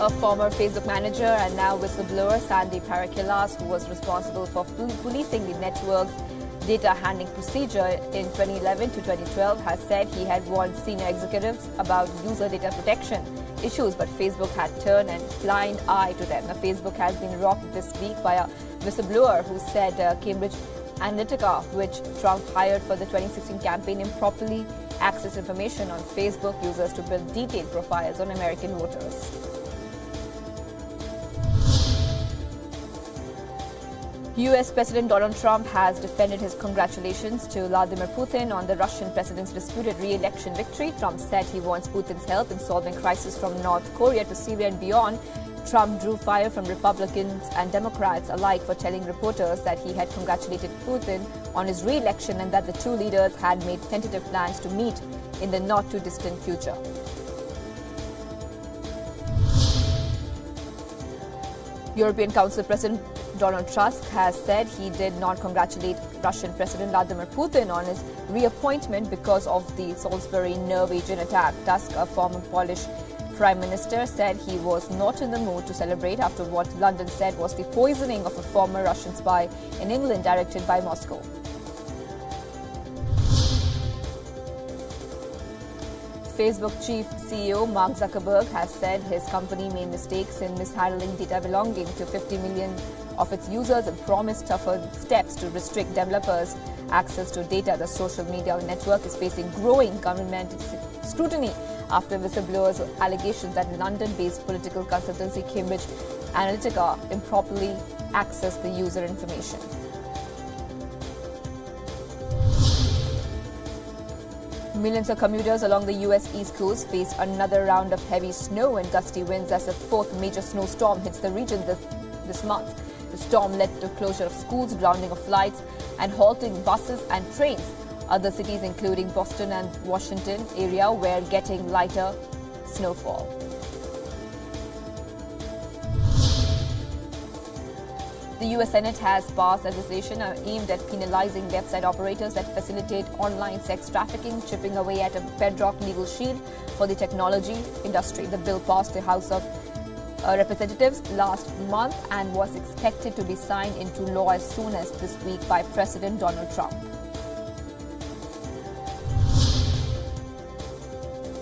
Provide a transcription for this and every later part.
A former Facebook manager and now whistleblower Sandeep Parakilas, who was responsible for policing the network's data handling procedure in 2011 to 2012, has said he had warned senior executives about user data protection issues, but Facebook had turned a blind eye to them. Now, Facebook has been rocked this week by a whistleblower who said Cambridge Analytica, which Trump hired for the 2016 campaign, improperly accessed information on Facebook users to build detailed profiles on American voters. US President Donald Trump has defended his congratulations to Vladimir Putin on the Russian president's disputed re-election victory. Trump said he wants Putin's help in solving crises from North Korea to Syria and beyond. Trump drew fire from Republicans and Democrats alike for telling reporters that he had congratulated Putin on his re-election and that the two leaders had made tentative plans to meet in the not-too-distant future. European Council President Donald Tusk has said he did not congratulate Russian President Vladimir Putin on his reappointment because of the Salisbury nerve agent attack. Tusk, a former Polish Prime Minister, said he was not in the mood to celebrate after what London said was the poisoning of a former Russian spy in England directed by Moscow. Facebook chief CEO Mark Zuckerberg has said his company made mistakes in mishandling data belonging to 50 million of its users and promised tougher steps to restrict developers' access to data. The social media network is facing growing government scrutiny after whistleblowers' allegations that London-based political consultancy Cambridge Analytica improperly accessed the user information. Millions of commuters along the U.S. East Coast face another round of heavy snow and gusty winds as a fourth major snowstorm hits the region this month. The storm led to closure of schools, grounding of flights, and halting buses and trains. Other cities, including Boston and Washington area, were getting lighter snowfall. The U.S. Senate has passed legislation aimed at penalizing website operators that facilitate online sex trafficking, chipping away at a bedrock legal shield for the technology industry. The bill passed the House of Representatives last month and was expected to be signed into law as soon as this week by President Donald Trump.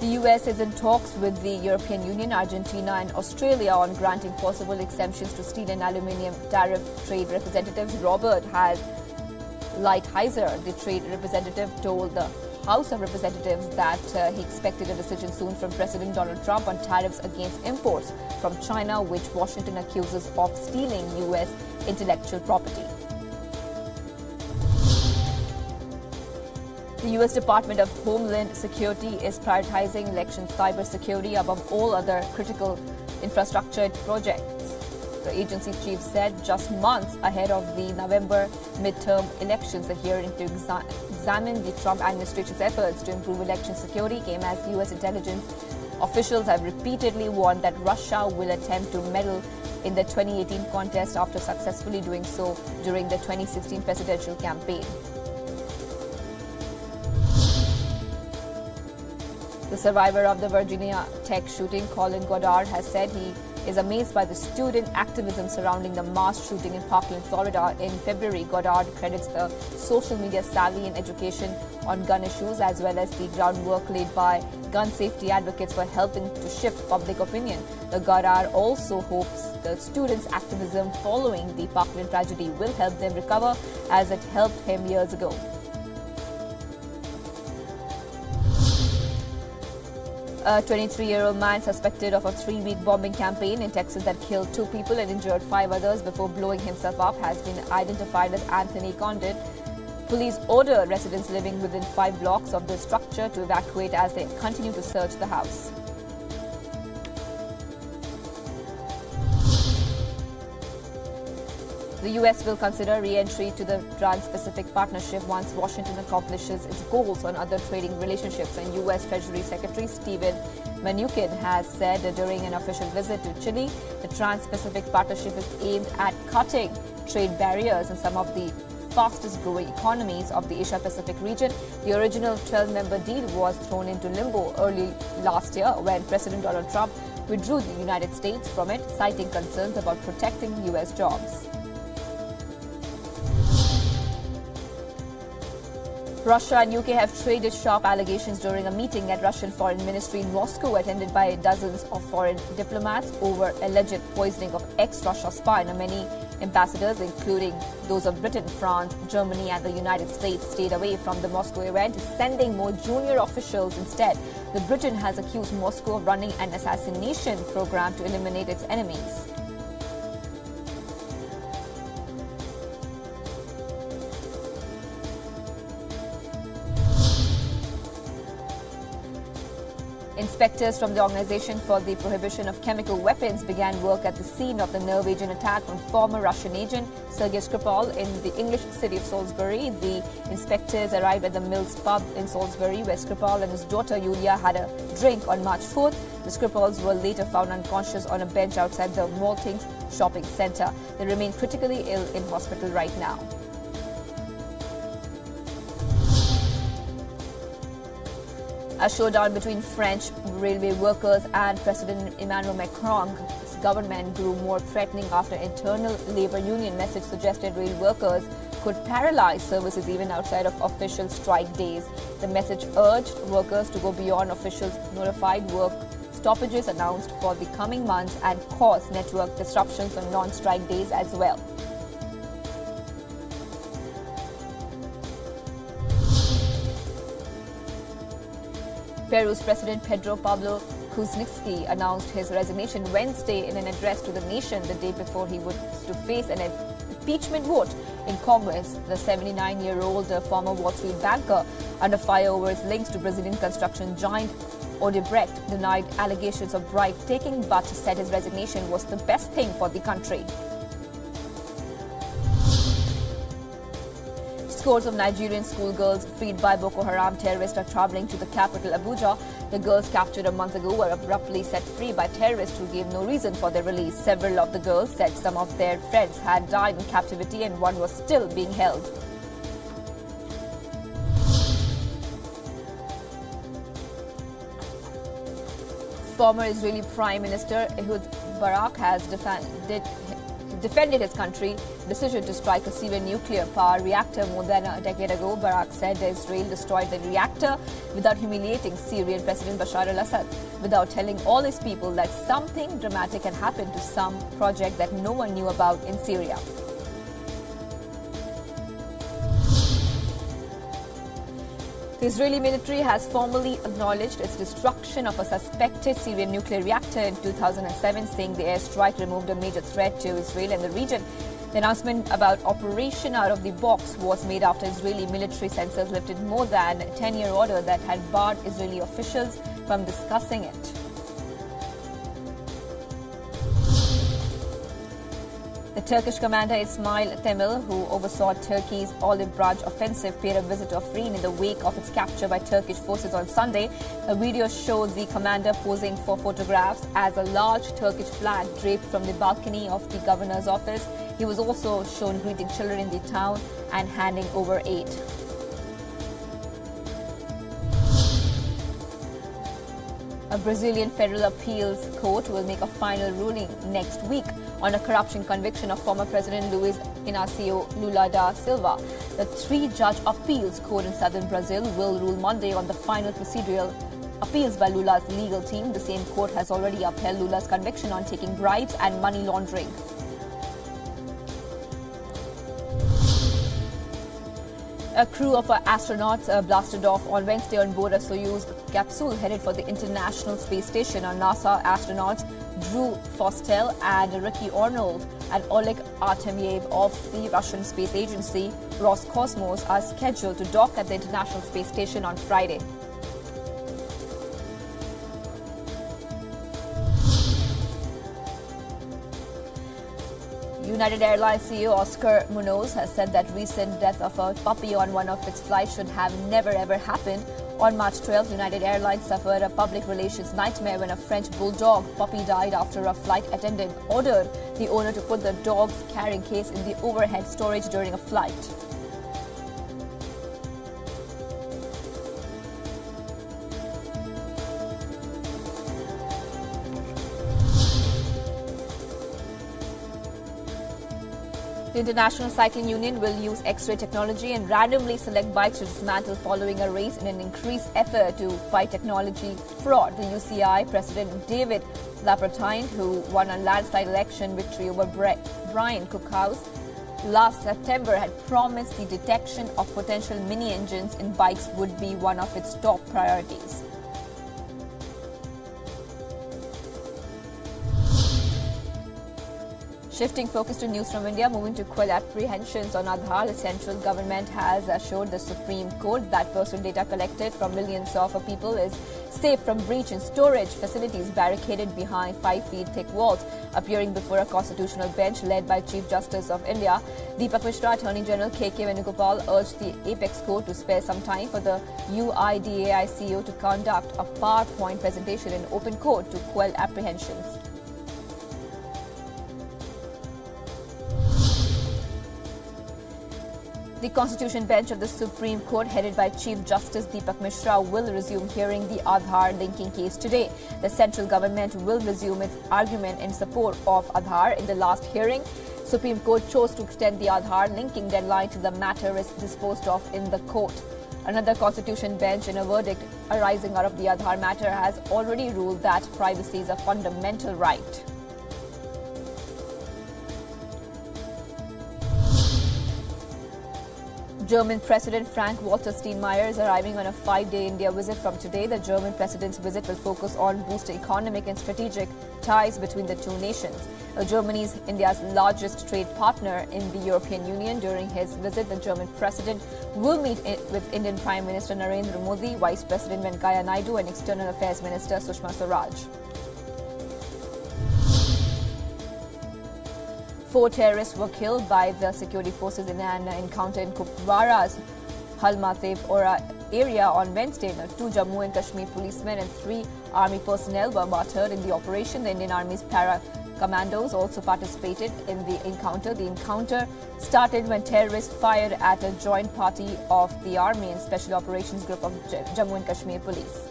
The U.S. is in talks with the European Union, Argentina and Australia on granting possible exemptions to steel and aluminium tariff trade representatives. Robert Lighthizer, the trade representative, told the House of Representatives that he expected a decision soon from President Donald Trump on tariffs against imports from China, which Washington accuses of stealing U.S. intellectual property. The U.S. Department of Homeland Security is prioritizing election cybersecurity above all other critical infrastructure projects. The agency chief said just months ahead of the November midterm elections, the hearing to examine the Trump administration's efforts to improve election security came as U.S. intelligence officials have repeatedly warned that Russia will attempt to meddle in the 2018 contest after successfully doing so during the 2016 presidential campaign. The survivor of the Virginia Tech shooting, Colin Goddard, has said he is amazed by the student activism surrounding the mass shooting in Parkland, Florida in February. Goddard credits the social media savvy and education on gun issues as well as the groundwork laid by gun safety advocates for helping to shift public opinion. The Goddard also hopes the students' activism following the Parkland tragedy will help them recover as it helped him years ago. A 23-year-old man suspected of a 3-week bombing campaign in Texas that killed 2 people and injured 5 others before blowing himself up has been identified as Anthony Condit. Police ordered residents living within 5 blocks of the structure to evacuate as they continue to search the house. The U.S. will consider re-entry to the Trans-Pacific Partnership once Washington accomplishes its goals on other trading relationships. And U.S. Treasury Secretary Steven Mnuchin has said during an official visit to Chile, the Trans-Pacific Partnership is aimed at cutting trade barriers in some of the fastest-growing economies of the Asia-Pacific region. The original 12-member deal was thrown into limbo early last year when President Donald Trump withdrew the United States from it, citing concerns about protecting U.S. jobs. Russia and UK have traded sharp allegations during a meeting at Russian Foreign Ministry in Moscow, attended by dozens of foreign diplomats, over alleged poisoning of ex-Russia spy. Many ambassadors, including those of Britain, France, Germany and the United States, stayed away from the Moscow event, sending more junior officials instead. The Britain has accused Moscow of running an assassination program to eliminate its enemies. Inspectors from the Organization for the Prohibition of Chemical Weapons began work at the scene of the nerve-agent attack on former Russian agent Sergei Skripal in the English city of Salisbury. The inspectors arrived at the Mills pub in Salisbury, where Skripal and his daughter Yulia had a drink on March 4th. The Skripals were later found unconscious on a bench outside the Maltings shopping centre. They remain critically ill in hospital right now. A showdown between French railway workers and President Emmanuel Macron's government grew more threatening after internal labour union message suggested rail workers could paralyse services even outside of official strike days. The message urged workers to go beyond officials' notified work stoppages announced for the coming months and cause network disruptions on non-strike days as well. Peru's President Pedro Pablo Kuczynski announced his resignation Wednesday in an address to the nation the day before he was to face an impeachment vote in Congress. The 79-year-old former Wall Street banker, under fire over his links to Brazilian construction giant Odebrecht, denied allegations of bribe-taking but said his resignation was the best thing for the country. Scores of Nigerian schoolgirls freed by Boko Haram terrorists are travelling to the capital, Abuja. The girls captured a month ago were abruptly set free by terrorists who gave no reason for their release. Several of the girls said some of their friends had died in captivity and one was still being held. Former Israeli Prime Minister Ehud Barak has defended his country's decision to strike a Syrian nuclear power reactor more than a decade ago. Barak said Israel destroyed the reactor without humiliating Syrian President Bashar al-Assad, without telling all his people that something dramatic had happened to some project that no one knew about in Syria. The Israeli military has formally acknowledged its destruction of a suspected Syrian nuclear reactor in 2007, saying the airstrike removed a major threat to Israel and the region. The announcement about Operation Out of the Box was made after Israeli military censors lifted more than a 10-year order that had barred Israeli officials from discussing it. The Turkish commander Ismail Temel, who oversaw Turkey's olive branch offensive, paid a visit to Afrin in the wake of its capture by Turkish forces on Sunday. A video showed the commander posing for photographs as a large Turkish flag draped from the balcony of the governor's office. He was also shown greeting children in the town and handing over aid. A Brazilian federal appeals court will make a final ruling next week on a corruption conviction of former President Luiz Inácio Lula da Silva. The three-judge appeals court in southern Brazil will rule Monday on the final procedural appeals by Lula's legal team. The same court has already upheld Lula's conviction on taking bribes and money laundering. A crew of astronauts blasted off on Wednesday on board a Soyuz capsule headed for the International Space Station. NASA astronauts Drew Fostel and Ricky Arnold and Oleg Artemyev of the Russian Space Agency Roscosmos are scheduled to dock at the International Space Station on Friday. United Airlines CEO Oscar Munoz has said that recent death of a puppy on one of its flights should have never ever happened. On March 12th, United Airlines suffered a public relations nightmare when a French bulldog puppy died after a flight attendant ordered the owner to put the dog's carrying case in the overhead storage during a flight. The International Cycling Union will use X-ray technology and randomly select bikes to dismantle following a race in an increased effort to fight technology fraud. The UCI President David Lapertine, who won a landslide election victory over Brian Cookhouse last September, had promised the detection of potential mini-engines in bikes would be one of its top priorities. Shifting focus to news from India, moving to quell apprehensions on Aadhaar, the central government has assured the Supreme Court that personal data collected from millions of people is safe from breach in storage facilities barricaded behind 5 feet thick walls. Appearing before a constitutional bench led by Chief Justice of India, Deepak Mishra, Attorney General K.K. Venugopal urged the Apex Court to spare some time for the UIDAI to conduct a PowerPoint presentation in open court to quell apprehensions. The Constitution Bench of the Supreme Court, headed by Chief Justice Deepak Mishra, will resume hearing the Aadhaar linking case today. The central government will resume its argument in support of Aadhaar. In the last hearing, Supreme Court chose to extend the Aadhaar linking deadline till the matter is disposed of in the court. Another Constitution bench, in a verdict arising out of the Aadhaar matter, has already ruled that privacy is a fundamental right. German President Frank-Walter Steinmeier is arriving on a 5-day India visit from today. The German president's visit will focus on boosting economic and strategic ties between the two nations. Germany is India's largest trade partner in the European Union. During his visit, the German president will meet with Indian Prime Minister Narendra Modi, Vice President Venkaiah Naidu and External Affairs Minister Sushma Swaraj. 4 terrorists were killed by the security forces in an encounter in Kupwara's Halmateb area on Wednesday. 2 Jammu and Kashmir policemen and 3 army personnel were martyred in the operation. The Indian Army's para-commandos also participated in the encounter. The encounter started when terrorists fired at a joint party of the Army and Special Operations Group of Jammu and Kashmir Police.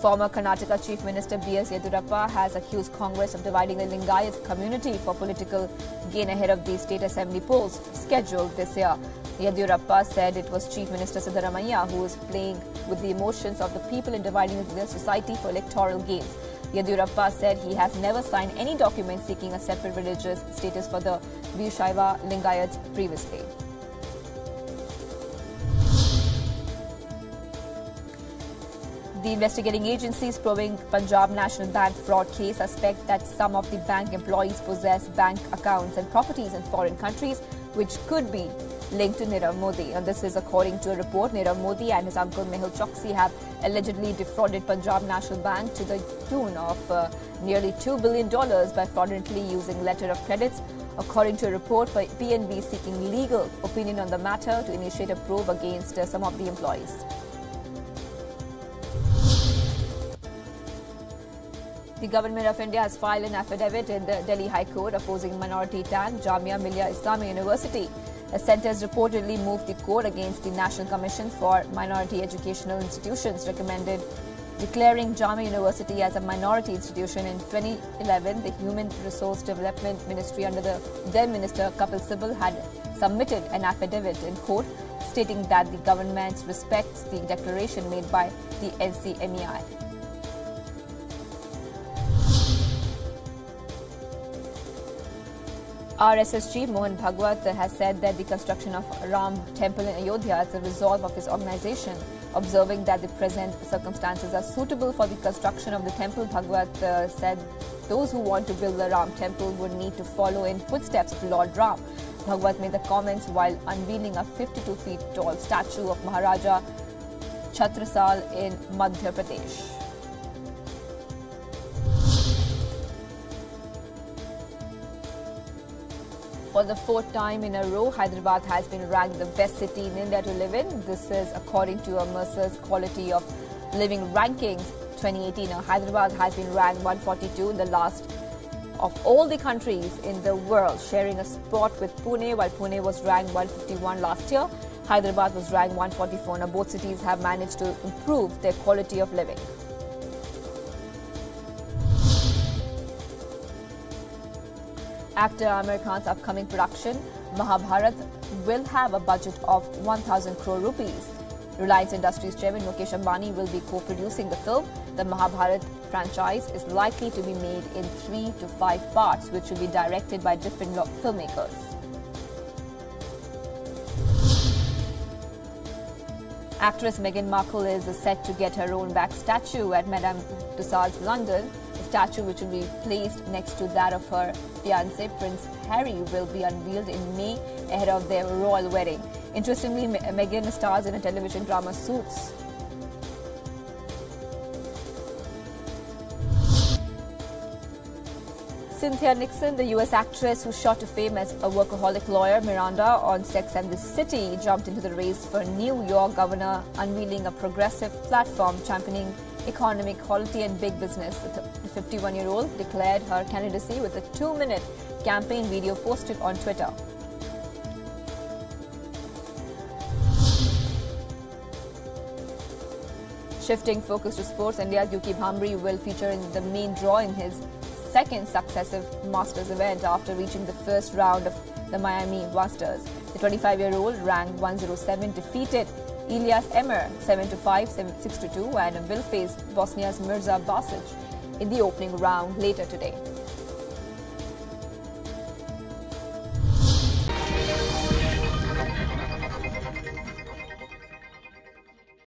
Former Karnataka Chief Minister B.S. Yediyurappa has accused Congress of dividing the Lingayat community for political gain ahead of the state assembly polls scheduled this year. Yediyurappa said it was Chief Minister Siddaramaiah who is playing with the emotions of the people and dividing the society for electoral gains. Yediyurappa said he has never signed any document seeking a separate religious status for the Veershaiva Lingayats previously. The investigating agencies probing Punjab National Bank fraud case suspect that some of the bank employees possess bank accounts and properties in foreign countries, which could be linked to Nirav Modi. And this is according to a report. Nirav Modi and his uncle Mehul Choksi have allegedly defrauded Punjab National Bank to the tune of nearly $2 billion by fraudulently using letter of credits. According to a report by PNB seeking legal opinion on the matter to initiate a probe against some of the employees. The Government of India has filed an affidavit in the Delhi High Court opposing minority TAN Jamia Millia Islamic University. The centre has reportedly moved the court against the National Commission for Minority Educational Institutions, recommended declaring Jamia University as a minority institution. In 2011, the Human Resource Development Ministry under the then Minister Kapil Sibal had submitted an affidavit in court stating that the government respects the declaration made by the NCMEI. RSS Chief Mohan Bhagwat has said that the construction of Ram Temple in Ayodhya is a resolve of his organization. Observing that the present circumstances are suitable for the construction of the temple, Bhagwat said those who want to build the Ram Temple would need to follow in footsteps of Lord Ram. Bhagwat made the comments while unveiling a 52 feet tall statue of Maharaja Chhatrasal in Madhya Pradesh. For the 4th time in a row, Hyderabad has been ranked the best city in India to live in. This is according to a Mercer's Quality of Living Rankings 2018. Now, Hyderabad has been ranked 142 in the last of all the countries in the world, sharing a spot with Pune. While Pune was ranked 151 last year, Hyderabad was ranked 144. Now, both cities have managed to improve their quality of living. Actor Amir Khan's upcoming production, Mahabharat, will have a budget of 1,000 crore rupees. Reliance Industries chairman Mukesh Ambani will be co-producing the film. The Mahabharat franchise is likely to be made in 3 to 5 parts, which will be directed by different filmmakers. Actress Meghan Markle is set to get her own wax statue at Madame Tussauds, London. The statue, which will be placed next to that of her fiancé Prince Harry, will be unveiled in May ahead of their royal wedding. Interestingly, Meghan stars in a television drama Suits. Cynthia Nixon, the US actress who shot to fame as a workaholic lawyer Miranda on Sex and the City, jumped into the race for New York governor, unveiling a progressive platform championing economic equality and big business. The 51-year-old declared her candidacy with a 2-minute campaign video posted on Twitter. Shifting focus to sports, India's Yuki Bhamri will feature in the main draw in his second successive Masters event after reaching the first round of the Miami Masters. The 25-year-old, ranked 107, defeated Ilyas Emir 7-5, 6-2 and will face Bosnia's Mirza Basic in the opening round later today.